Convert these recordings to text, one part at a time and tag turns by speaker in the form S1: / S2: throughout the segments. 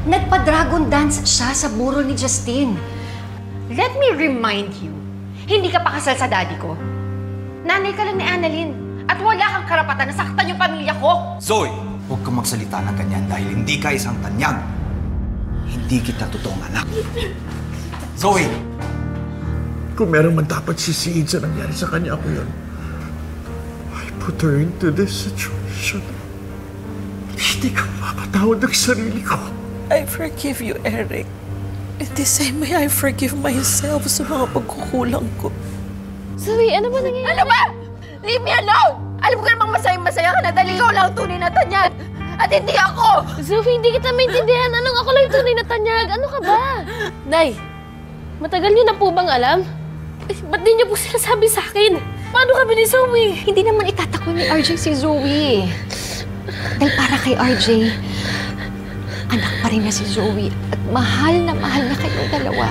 S1: Nagpa-dragon dance siya sa burol ni Justine. Let me remind you, hindi ka pa kasal sa daddy ko. Nanay ka lang ni Annalyn. At wala kang karapatan na saktan yung pamilya ko.
S2: Zoe! Huwag kang magsalita ng ganyan dahil hindi ka isang tanyag. Hindi kita totoong anak. Zoe!
S3: Kung meron man dapat sisihin sa nangyari sa kanya, ako yun. I put her into this situation. Hindi ka mapatawad ng sarili ko.
S4: I forgive you, Eric. In the same way, I forgive myself sa mga pagkukulang ko.
S5: Zoe, ano ba nangyayari?
S6: Ano ba? Leave me alone! Alam ko namang masaya ka na dahil ikaw lang ang tunay na tanyag. At hindi ako!
S5: Zoe, hindi kita maintindihan. Anong ako lang yung tunay na tanyag? Ano ka ba? Nay, matagal niyo na po bang alam? Eh, ba't di niyo po sinasabi sa akin? Paano kami ni Zoe?
S1: Hindi naman itatakbo ni RJ si Zoe. Dahil para kay RJ, anak pa rin na si Zoe at mahal na kayong dalawa.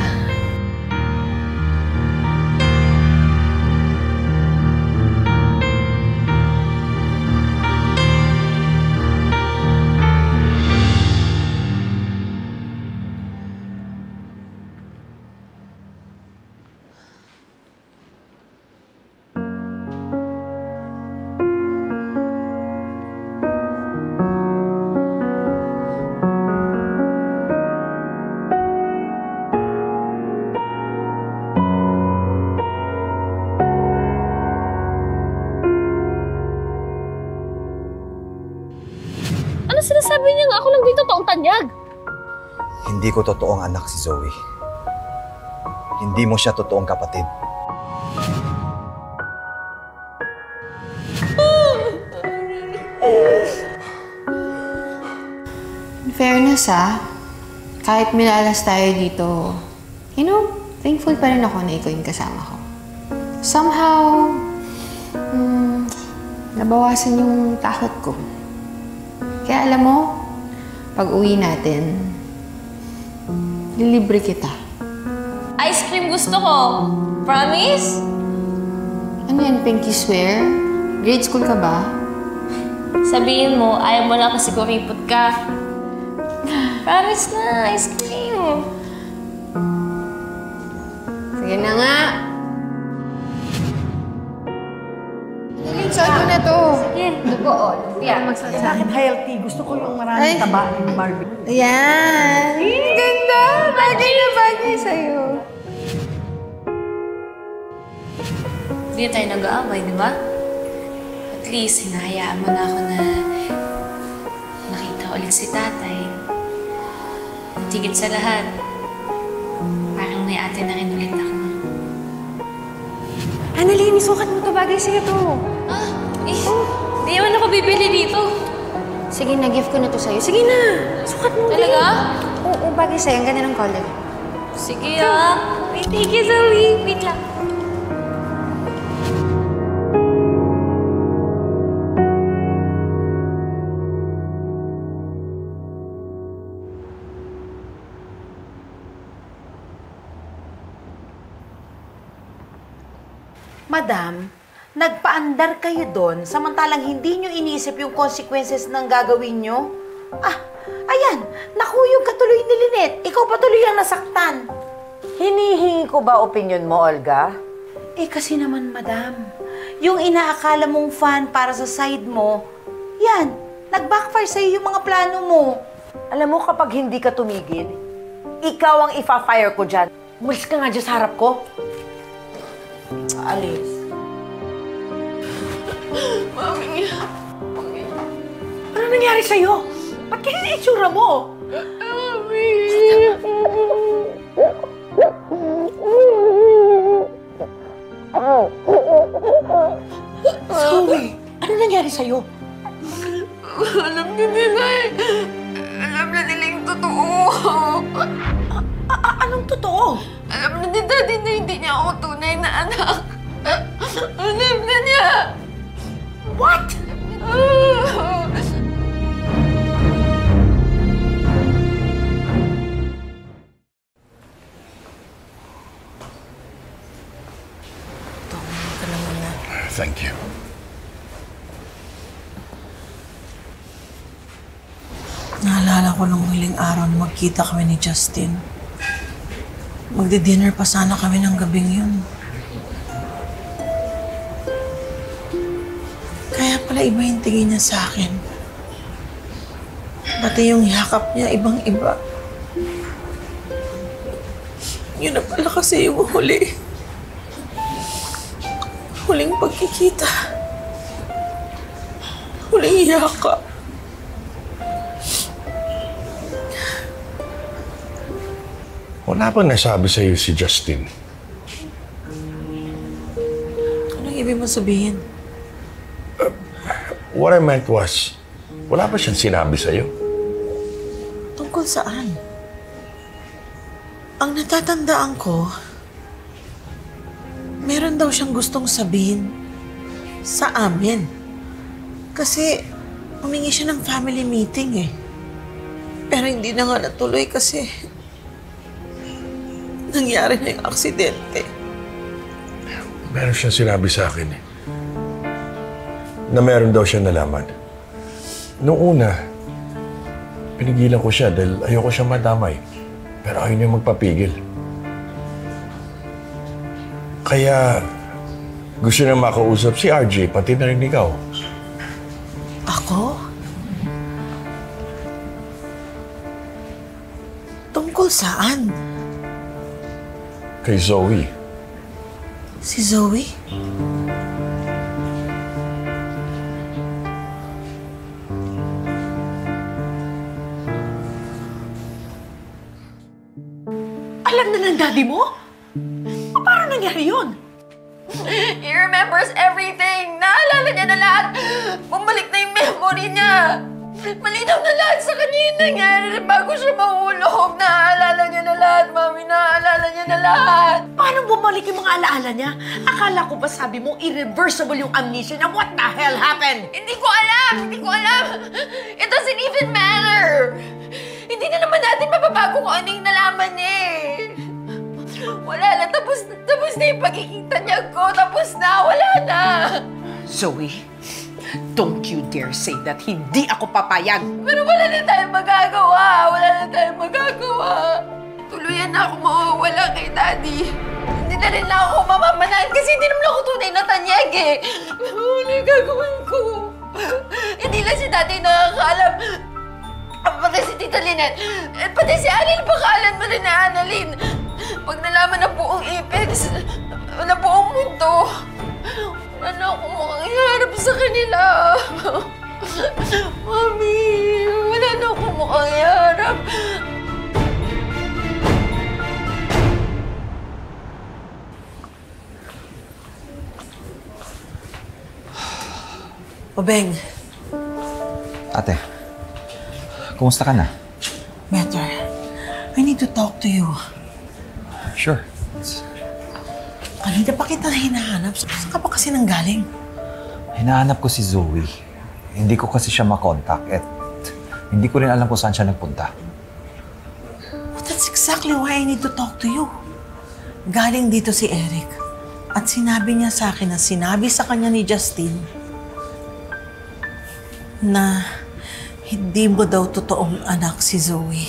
S5: Ano sinasabi niya nga ako lang dito toong tanyag?
S2: Hindi ko totoong anak si Zoe. Hindi mo siya totoong kapatid.
S7: In fairness kahit milalas tayo dito, thankful pa rin ako na ikaw yung kasama ko. Somehow, nabawasan yung takot ko. Kaya alam mo, pag uwi natin, lilibre kita.
S5: Ice cream gusto ko. Promise?
S7: Ano yan, Pinky Swear? Grade school ka ba?
S5: Sabihin mo, ayaw mo lang kasi kuripot ka. Promise na, ice cream.
S7: Sige na nga. Suot mo na to.
S5: Sige. Dugo, lumpia.
S6: Bakit healthy? Gusto ko yung maraming taba ng Barbie.
S7: Ayan. Ganda. Bagay na bagay sa'yo.
S5: Hindi tayo nag-aaway, di ba? At least, hinahayaan mo na ako na makita ulit si tatay. At higit sa lahat, parang may ate na rin ulit ako.
S1: Annalyn, isukat mo to. Bagay sa'yo to.
S5: Di naman ako bibili dito.
S1: Sige na, gift ko na to sa'yo. Sige na, sukat mo.
S5: Talaga?
S1: Oo, bagay sa'yo. Ang ganda ng color.
S5: Sige Wait, thank you, Zoe. Wait lang.
S6: Madam, nagpaandar kayo doon samantalang hindi nyo inisip yung consequences ng gagawin nyo? Ayan, nakuyog ka tuloy ni Lynette. Ikaw pa tuloy ang nasaktan. Hinihingi ko ba opinion mo, Olga? Kasi naman, madam, yung inaakala mong fan para sa side mo, yan, nag-backfire sa'yo yung mga plano mo. Alam mo, kapag hindi ka tumigil, ikaw ang ifa-fire ko dyan. Umalis ka nga dyan sa harap ko. Alis.
S4: Mami.
S6: Ano nangyari sa'yo? Ba't kaya na itsura mo?
S4: Mami.
S6: Zoe, ano nangyari sa'yo?
S4: Alam na nila Alam na nila yung totoo.
S6: Anong totoo?
S4: Alam na ni Daddy na hindi niya ako tunay na anak. Alam na niya.
S6: What?
S3: Thank you.
S4: Naalala ako nung huling araw na magkita kami ni Justin. Magdi-dinner pa sana kami ng gabing yun. Kaya pala iba yung tingin niya sa akin. Pati yung yakap niya, ibang-iba. Yun na pala kasi yung huling pagkikita. Huling yakap.
S3: Wala bang nasabi sa'yo si Justin?
S4: Anong ibig mo sabihin?
S3: What I meant was, wala ba siyang sinabi sa'yo?
S4: Tungkol saan? Ang natatandaan ko, meron daw siyang gustong sabihin sa amin. Kasi humingi siya ng family meeting eh. Pero hindi na nga natuloy kasi nangyari na yung aksidente.
S3: Meron siyang sinabi sa akin eh. Na meron daw siya nalaman. Noong una, pinigilan ko siya dahil ayoko siya madamay. Pero ayaw niya magpapigil. Kaya gusto niya makausap si RJ, pati na rin ikaw.
S4: Ako? Tungkol saan?
S3: Kay Zoe.
S4: Si Zoe?
S6: Alam na ng daddy mo? Paano nangyari yun?
S1: He remembers everything! Naalala niya na lahat! Bumalik na yung memory niya! Malinaw na lahat sa kanya yung nangyari bago siya mahulog! Naaalala niya na lahat, Mami! Naaalala niya na lahat!
S6: Paano bumalik yung mga alaala niya? Akala ko ba sabi mo irreversible yung amnesia niya? What the hell happened?
S1: Hindi ko alam! Hindi ko alam! It doesn't even matter! Hindi na naman natin mababago kung ano yung nalaman eh! Wala na, tapos na yung pagkikita niya ko! Tapos na! Wala na!
S6: Zoe, don't you dare say that hindi ako papayag.
S1: Pero wala na tayong magagawa! Wala na tayong magagawa! Tuluyan na ako mawawala kay Daddy. Hindi na rin lang ako mamamanahan kasi hindi naman ako tunay na tanyag eh. Ano yung gagawin ko? Hindi lang si Daddy nakakaalam. Pati si Tita Lynette. At pati si Alil, bakalan mo rin na Annalyn. Pag nalaman ng buong Apex, ng buong mundo, wala na akong makaharap sa kanila. Mami, wala na akong makaharap.
S4: Obeng,
S2: Ate, kumusta ka na?
S4: better. I need to talk to you.
S2: Sure.
S4: Kanina pa kita hinahanap. Saan ka pa kasi nanggaling?
S2: Hinahanap ko si Zoe. Hindi ko kasi siya makontak at hindi ko rin alam kung saan siya nagpunta.
S4: Well, that's exactly why I need to talk to you. Galing dito si Eric. At sinabi niya sa akin na sinabi sa kanya ni Justin na hindi mo daw totoong anak si Zoe.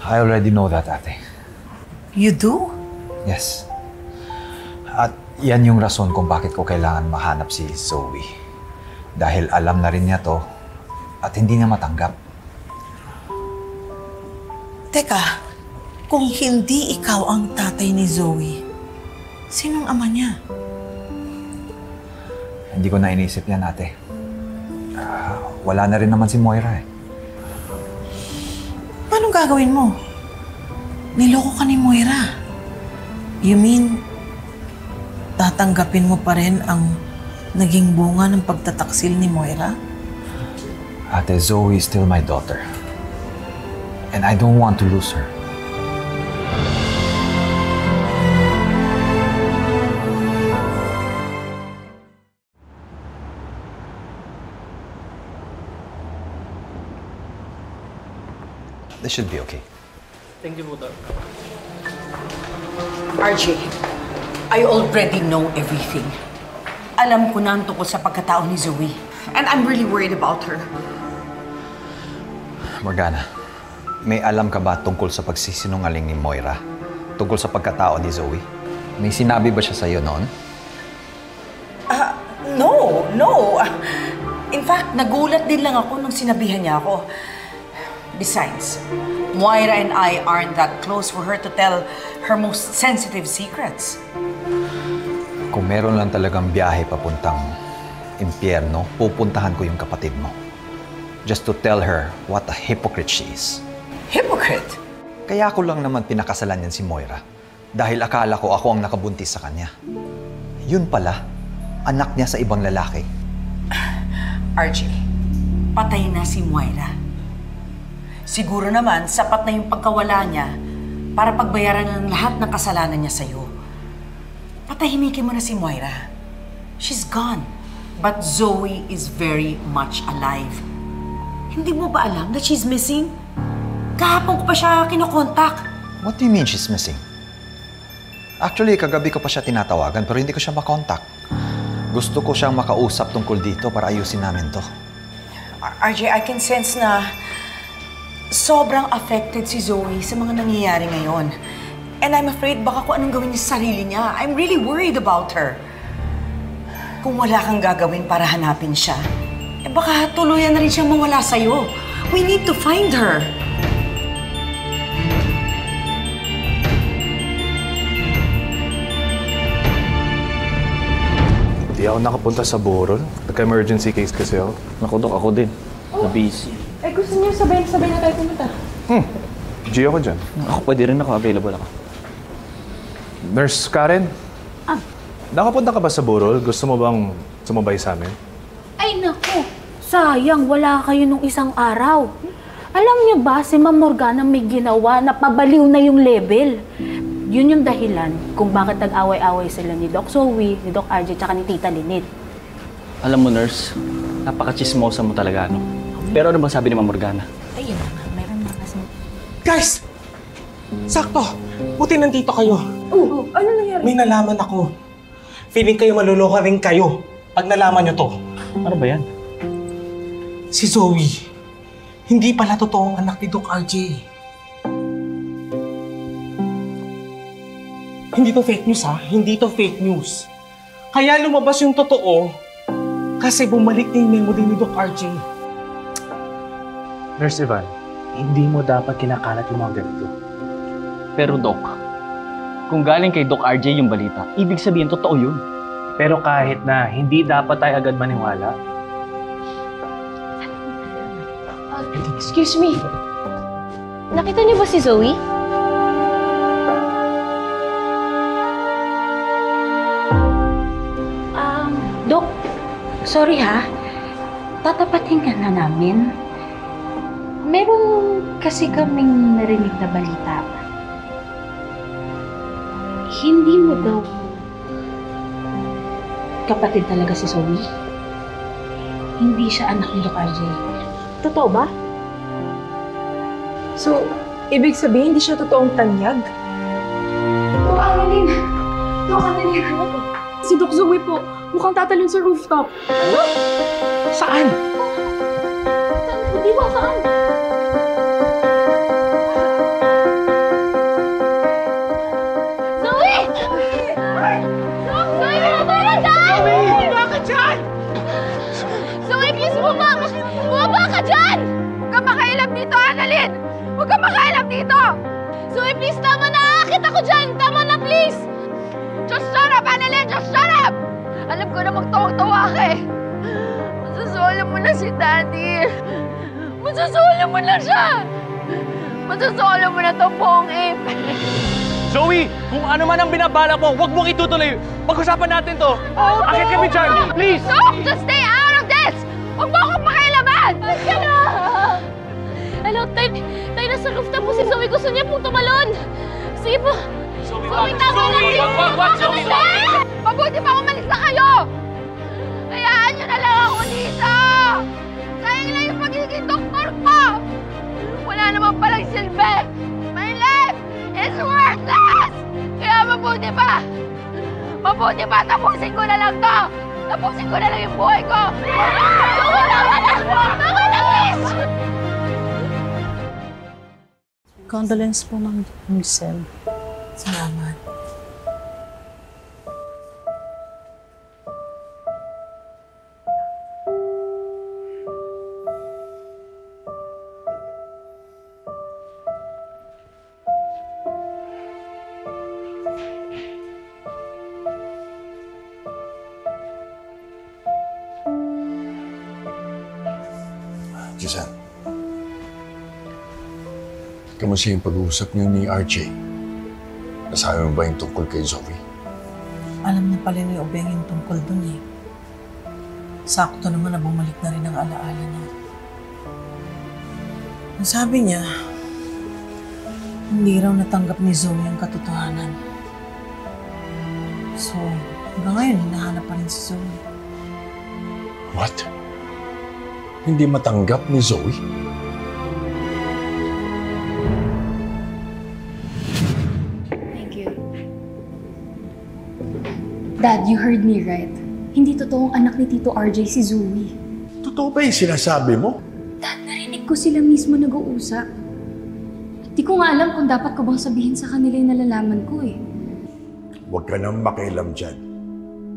S2: I already know that, ate.
S4: You do?
S2: Yes. At yan yung rason kung bakit ko kailangan mahanap si Zoe. Dahil alam na rin niya to at hindi niya matanggap.
S4: Teka, kung hindi ikaw ang tatay ni Zoe, sinong ama niya?
S2: Hindi ko na inisip yan, ate. Wala na rin naman si Moira eh.
S4: Paano gagawin mo? Niloko ka ni Moira. You mean, tatanggapin mo pa rin ang naging bunga ng pagtataksil ni Moira?
S2: Ate, Zoe is still my daughter. And I don't want to lose her. This should be okay.
S6: RJ, I already know everything. Alam ko na ang tungkol sa pagkatao ni Zoe. And I'm really worried about her.
S2: Morgana, may alam ka ba tungkol sa pagsisinungaling ni Moira? Tungkol sa pagkatao ni Zoe? May sinabi ba siya sa'yo noon?
S6: No. In fact, nagulat din lang ako nung sinabihan niya ako. Besides, Moira and I aren't that close for her to tell her most sensitive secrets.
S2: Kung meron lang talagang biyahe papuntang impyerno, pupuntahan ko yung kapatid mo. Just to tell her what a hypocrite she is.
S6: Hypocrite?
S2: Kaya ko lang naman pinakasalan yan si Moira. Dahil akala ko ako ang nakabuntis sa kanya. Yun pala, anak niya sa ibang lalaki.
S6: RJ, patay na si Moira. Siguro naman, sapat na yung pagkawala niya para pagbayaran ng lahat ng kasalanan niya sa'yo. Patahimikin mo na si Moira. She's gone. But Zoe is very much alive. Hindi mo ba alam that she's missing? Kahapon ko pa siya kinokontak.
S2: What do you mean she's missing? Actually, kagabi ko pa siya tinatawagan pero hindi ko siya makontak. Gusto ko siyang makausap tungkol dito para ayusin namin to.
S6: RJ, I can sense na sobrang affected si Zoe sa mga nangyayari ngayon. And I'm afraid baka kung anong gawin niya sa sarili niya. I'm really worried about her. Kung wala kang gagawin para hanapin siya, baka tuluyan na rin siyang mawala sa'yo. We need to find her.
S8: Hindi ako nakapunta sa Bohol. Nagka-emergency case kasi ako.
S9: Naku, Dok, ako din. Na-busy.
S10: Gusto niyo sabay na tayo pumunta?
S8: G ako dyan.
S9: Ako, pwede rin ako. Available ako.
S8: Nurse Karen? Nakapunta ka ba sa Bohol? Gusto mo bang sumabay sa amin?
S10: Ay, naku! Sayang, wala kayo nung isang araw. Alam niyo ba, si Ma'am Morgana may ginawa na pabaliw na yung level. Yun yung dahilan kung bakit nag-away-away sila ni Doc Zoe, ni Doc RJ, tsaka ni Tita Lynette.
S9: Alam mo, nurse, napaka-chismosa mo talaga, no? Pero ano bang sabi ni Ma'am Morgana?
S10: Ayun na nga, meron na kasi.
S11: Guys! Sakto! Buti nandito kayo.
S10: Ano nangyari?
S11: May nalaman ako. Feeling kayo maluloko rin kayo pag nalaman nyo to.
S9: Ano ba yan?
S11: Si Zoe, hindi pala totoong anak ni Doc RJ. Hindi to fake news, ha? Hindi to fake news. Kaya lumabas yung totoo kasi bumalik na yung memory ni Doc RJ.
S8: Nurse Ivan, hindi mo dapat kinakalat yung mga ganito.
S9: Pero, Doc, kung galing kay Doc RJ yung balita, ibig sabihin totoo yun.
S8: Pero kahit na hindi dapat tayo agad maniwala,
S10: Excuse me. Nakita niyo ba si Zoe? Dok, sorry ha. Tatapatin ka na namin. Meron kasi kaming narinig na balita. Hindi mo daw kapatid talaga si Zoe? Hindi siya anak ni Doc RJ. Totoo ba?
S12: So, ibig sabihin hindi siya totoong tanyag?
S10: Doc Annalyn! Doc Annalyn!
S12: Si Doc Zoe po, mukhang tatalon sa rooftop.
S11: Ano? Saan?
S10: Di ba saan? Zoe! Zoe, bumaba ka dyan!
S11: Bumaba ka dyan!
S10: Zoe, please bumaba! Bumaba ka dyan! Huwag kang makailam dito, Annalyn! Huwag kang makailam dito! Zoe, please, tama na! Aakit ako dyan! Tama na, please! Just shut up, Annalyn! Just shut up! Alam ko na magtawag-tawa ka eh. Masasolo mo na si Daddy. Masasolo mo na siya. Masasolo mo na itong buong ape.
S8: Zoe, kung ano man ang binabala mo, huwag mong itutuloy. Pag-usapan natin to. Akit kami dyan, please!
S10: No! Just stay out of this! Huwag mo akong pakialaman! Ay, ka na! Hello, tayo na sa rooftop po si Zoe. Gusto niya pong tumalon. Sige po. Zoe, tama na!
S8: Wag, Zoe!
S10: Mabuti pa umalis na kayo! Hayaan niyo na lang ako dito! Sayang lang yung pagiging doktor ko! Wala naman palang silbi! My life is worthless! Kaya mabuti pa! Mabuti pa! Tapusin ko na lang to! Tapusin ko na lang yung buhay ko! Tama na! Tama na, please!
S13: Condolence po, Ma'am Michelle.
S4: Salamat.
S3: Giselle, kamusta yung pag-uusap niyo ni RJ? Nasabi mo ba yung tungkol kay Zoe?
S4: Alam na pala ni Obeng yung tungkol dun eh. Sakto naman na bumalik na rin ang alaala niya. Ang sabi niya, hindi raw natanggap ni Zoe ang katotohanan. So, hanggang ngayon, hinahanap pa rin si Zoe.
S3: What? Hindi matanggap ni Zoe?
S12: Thank you. Dad, you heard me right. Hindi totoong anak ni Tito RJ si Zoe.
S3: Totoo ba yung sinasabi mo?
S12: Dad, narinig ko sila mismo nag-uusap. Di ko nga alam kung dapat ko bang sabihin sa kanila yung nalalaman ko eh.
S3: Huwag ka nang makialam dyan.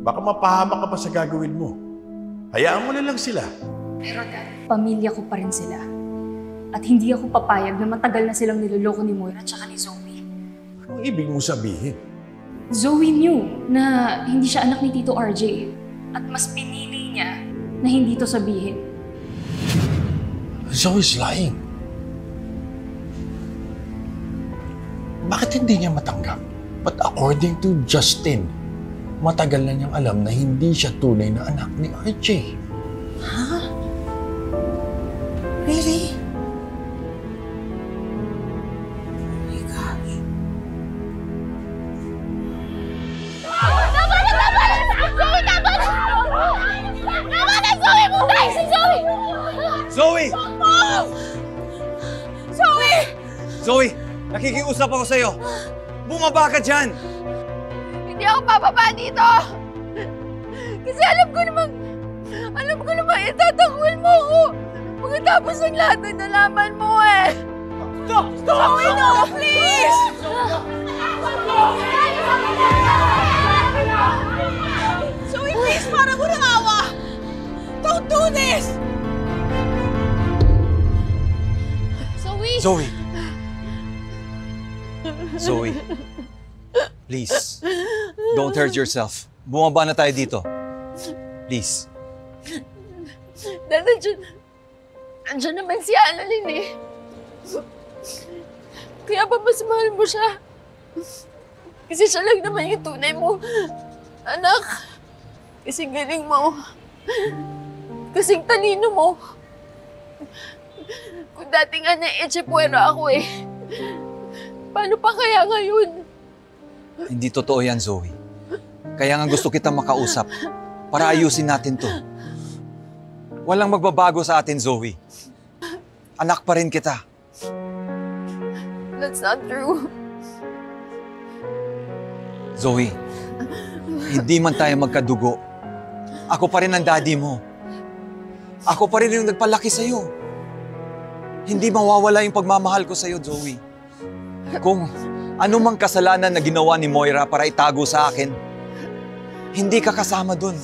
S3: Baka mapahama ka pa sa gagawin mo. Hayaan mo na lang sila.
S12: Pero Dad, pamilya ko pa rin sila. At hindi ako papayag na matagal na silang niloloko ni Moira at ni Zoe.
S3: Anong ibig mo sabihin?
S12: Zoe knew na hindi siya anak ni Tito RJ. At mas pinili niya na hindi to sabihin.
S3: Zoe's lying. Bakit hindi niya matanggap? But according to Justin, matagal na niyang alam na hindi siya tunay na anak ni RJ.
S4: Ha? Really? Oh my gosh.
S10: Tama na! Zoe, tama na! Tama na, Zoe! Muna! Si Zoe!
S2: Zoe!
S10: Zoe!
S2: Zoe! Nakikiusap ako sa'yo! Bumaba ka dyan!
S10: Hindi ako bababa dito! Kasi alam ko namang itatakwil mo ako! Pagkatapos ng lahat ng nalaman mo eh! Stop! Zoe, no! Please! Zoe, please! Para mo ng awa! Don't do this! Zoe!
S2: Zoe! Zoe, please, don't hurt yourself. Bumaba na tayo dito. Please.
S10: Dahil nandiyan naman si Annalyn eh. Kaya ba mas mahal mo siya? Kasi siya lang naman yung tunay mo. Anak, kasing galing mo. Kasing talino mo. Kung dati nga na-echepuera ako eh. Paano pa kaya ngayon?
S2: Hindi totoo yan, Zoe. Kaya nga gusto kitang makausap para ayusin natin to. Walang magbabago sa atin, Zoe. Anak pa rin kita.
S10: That's not true.
S2: Zoe, hindi man tayo magkadugo. Ako pa rin ang daddy mo. Ako pa rin yung nagpalaki sa'yo. Hindi mawawala yung pagmamahal ko sa'yo, Zoe. Kung anumang kasalanan na ginawa ni Moira para itago sa akin, hindi ka kasama dun.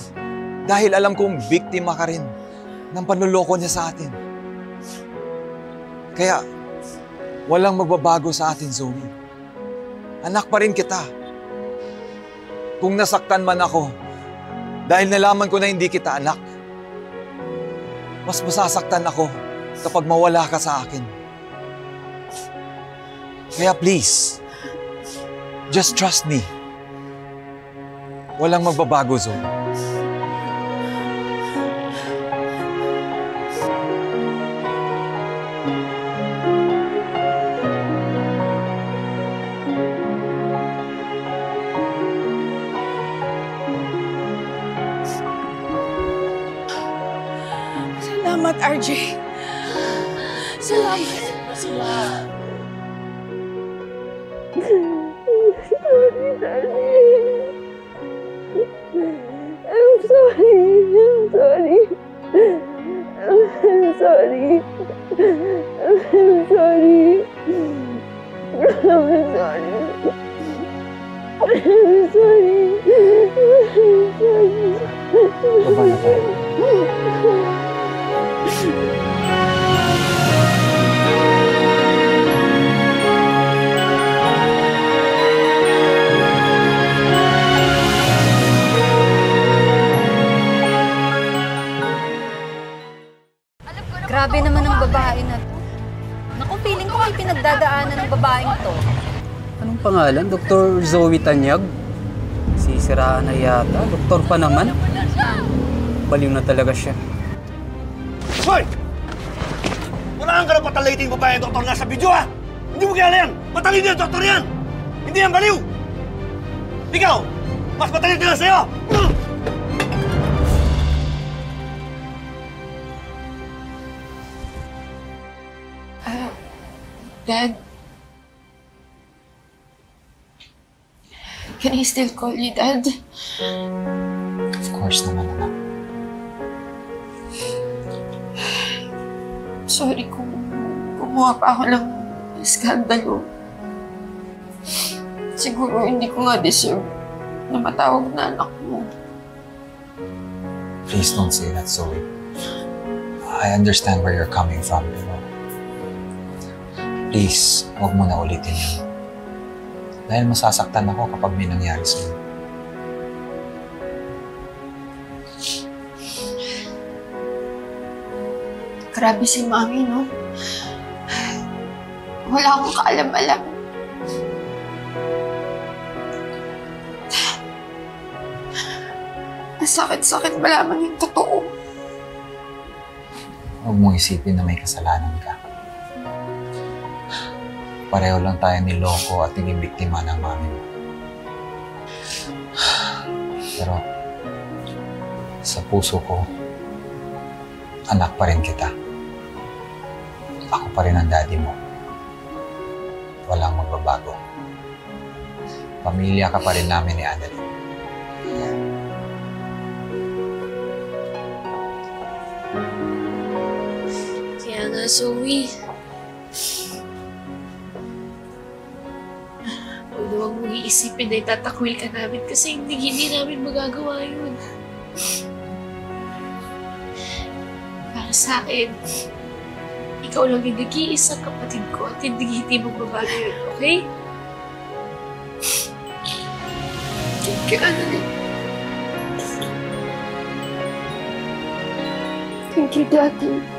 S2: Dahil alam kong biktima ka rin ng panluloko niya sa atin. Kaya, walang magbabago sa atin, Zoe. Anak pa rin kita. Kung nasaktan man ako, dahil nalaman ko na hindi kita anak, mas masasaktan ako kapag mawala ka sa akin. Kaya please, just trust me. Walang magbabago, Zoe.
S6: Salamat, RJ. Salamat. Salamat.
S10: Sorry, darling. I'm sorry. I'm sorry. I'm sorry. I'm sorry.
S9: Baba na tayo.
S10: Grabe naman ang babae na to. Naku, feeling ko may pinagdadaanan ng babaeng to.
S14: Anong pangalan? Dr. Zoe Tanyag? Sisiraan na yata. Doktor pa naman. Baliw na talaga siya.
S3: Hoy! Wala kang karapatan laiting babae ang doktor na sa video, ha? Hindi mo kilala yan! Matalino yan, doktor yan! Hindi yan baliw! Ikaw! Mas matalino na sa'yo!
S12: Dad, can I still call you Dad?
S2: Of course naman, anak.
S12: Sorry kung gumawa pa ako ng skandalo. Siguro hindi ko nga deserve na matawag na anak mo.
S2: Please don't say that, Zoe. I understand where you're coming from, pero please, huwag mo na ulitin yun. Dahil masasaktan ako kapag may nangyari sa'yo.
S12: Grabe si Mami, no? Wala akong kaalam-alam. Masakit-sakit malaman yung totoo.
S2: Huwag mo isipin na may kasalanan ka. Pareho lang tayo niloko at naging biktima ng mami mo. Pero sa puso ko, anak pa rin kita. Ako pa rin ang daddy mo. Walang magbabago. Pamilya ka pa rin namin ni Annalyn.
S12: Kaya nga, Zoe. Huwag mong iisipin na itatakwil ka namin kasi hindi namin magagawa yun. Para sa akin, ikaw lang yung nag-iisang kapatid ko at hindi magbabago yun, okay? Thank you, Annalyn. Thank you, Daddy.